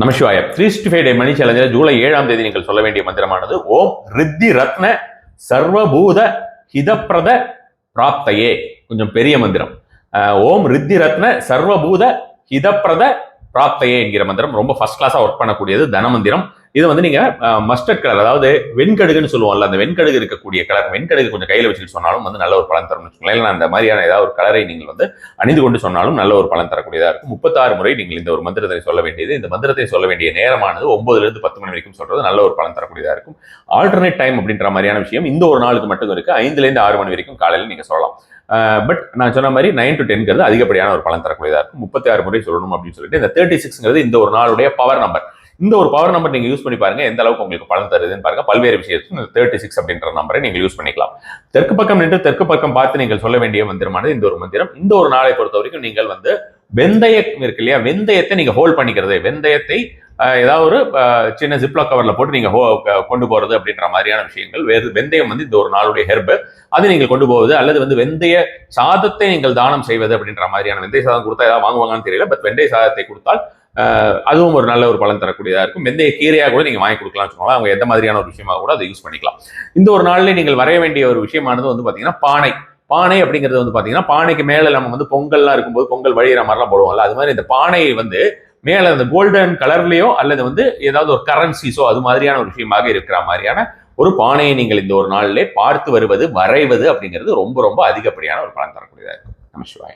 நமசிவாய 365 டே மணி சேலஞ்சில் ஜூலை 7ஆம் தேதி நீங்கள் சொல்ல வேண்டிய மந்திரமானது ஓம் ரித்தி ரத்ன சர்வபூத ஹிதப்பிரத பிராப்தையே. கொஞ்சம் பெரிய மந்திரம். ஓம் ரித்தி ரத்ன சர்வபூத ஹிதப்பிரத பிராப்தையே என்கிற மந்திரம் ரொம்ப ஃபர்ஸ்ட் கிளாஸா ஒர்க் பண்ணக்கூடியது தன மந்திரம். இது வந்து நீங்க மஸ்டர்ட் கலர், அதாவது வெண்கடுகுன்னு சொல்லுவோம்ல, அந்த வெண்கடுகு இருக்கக்கூடிய கலர், வெண்கடுகு கொஞ்சம் கையில வச்சுட்டு சொன்னாலும் வந்து நல்ல ஒரு பலன் தரும்னு வச்சுக்கோங்களேன். இல்லை அந்த மாதிரியான ஏதாவது ஒரு கலரை நீங்கள் வந்து அணிந்து கொண்டு சொன்னாலும் நல்ல ஒரு பலன் தரக்கூடியதா இருக்கும். 36 முறை நீங்கள் இந்த ஒரு மந்திரத்தை சொல்ல வேண்டியது. இந்த மந்திரத்தை சொல்ல வேண்டிய நேரமானது 9லிருந்து 10 மணி வரைக்கும் சொல்றது நல்ல ஒரு பலன் தரக்கூடியதா இருக்கும். ஆல்டர்னேட் டைம் அப்படின்ற மாதிரியான விஷயம் இந்த ஒரு நாளுக்கு மட்டும் இருக்கு. 5லிருந்து 6 மணி வரைக்கும் காலையில் நீங்க சொல்லலாம். பட் நான் சொன்ன மாதிரி 9 to 10 அதிகப்படியான ஒரு பலன் தரக்கூடியதா இருக்கும். 36 முறை சொல்லணும் அப்படின்னு சொல்லிட்டு இந்த 36 இந்த ஒரு நாளுடைய பவர் நம்பர். இந்த ஒரு பவர் நம்பர் நீங்க யூஸ் பண்ணி பாருங்க, எந்த அளவுக்கு உங்களுக்கு பலன் தருதுன்னு பாருங்க. பல்வேறு விஷயத்துக்கு 36 அப்படின்ற நம்பரை நீங்க யூஸ் பண்ணிக்கலாம். தெற்கு பக்கம் நின்று தெற்கு பக்கம் பார்த்து நீங்கள் சொல்ல வேண்டிய மந்திரமானது இந்த ஒரு மந்திரம். இந்த ஒரு நாளை பொறுத்த வரைக்கும் நீங்கள் வந்து வெந்தயம் இருக்கு இல்லையா, வெந்தயத்தை நீங்க ஹோல்ட் பண்ணிக்கிறது, வெந்தயத்தை ஏதாவது ஒரு சின்ன ஜிப்லா கவர்ல போட்டு நீங்க கொண்டு போறது அப்படின்ற மாதிரியான விஷயங்கள். வெந்தயம் வந்து இந்த ஒரு நாளுடைய ஹெர்பு, அது நீங்கள் கொண்டு போவது, அல்லது வந்து வெந்தய சாதத்தை நீங்கள் தானம் செய்வது அப்படின்ற மாதிரியான. வெந்தய சாதம் கொடுத்தா ஏதாவது வாங்குவாங்கன்னு தெரியல, பட் வெந்தய சாதத்தை கொடுத்தால் அதுவும் ஒரு நல்ல ஒரு பலன் தரக்கூடியதா இருக்கும். வெந்தய கீரையாக கூட நீங்க வாங்கி கொடுக்கலாம் வச்சுக்கோங்களேன். அவங்க எந்த மாதிரியான ஒரு விஷயமாக கூட அதை யூஸ் பண்ணிக்கலாம். இந்த ஒரு நாளில் நீங்கள் வரைய வேண்டிய ஒரு விஷயமானது வந்து பாத்தீங்கன்னா பானை அப்படிங்கிறது வந்து பாத்தீங்கன்னா, பானைக்கு மேல நம்ம வந்து பொங்கல்லாம் இருக்கும்போது பொங்கல் வழிகிற மாதிரிலாம் போடுவோம்ல, அது மாதிரி இந்த பானையை வந்து மேல அந்த கோல்டன் கலர்லயோ அல்லது வந்து ஏதாவது ஒரு கரன்சிஸோ அது மாதிரியான ஒரு விஷயமாக இருக்கிற மாதிரியான ஒரு பானையை நீங்கள் இந்த ஒரு நாளிலே பார்த்து வருவது, வரைவது அப்படிங்கிறது ரொம்ப ரொம்ப அதிகப்படியான ஒரு பலன் தரக்கூடியதா இருக்கும். நமசிவாய.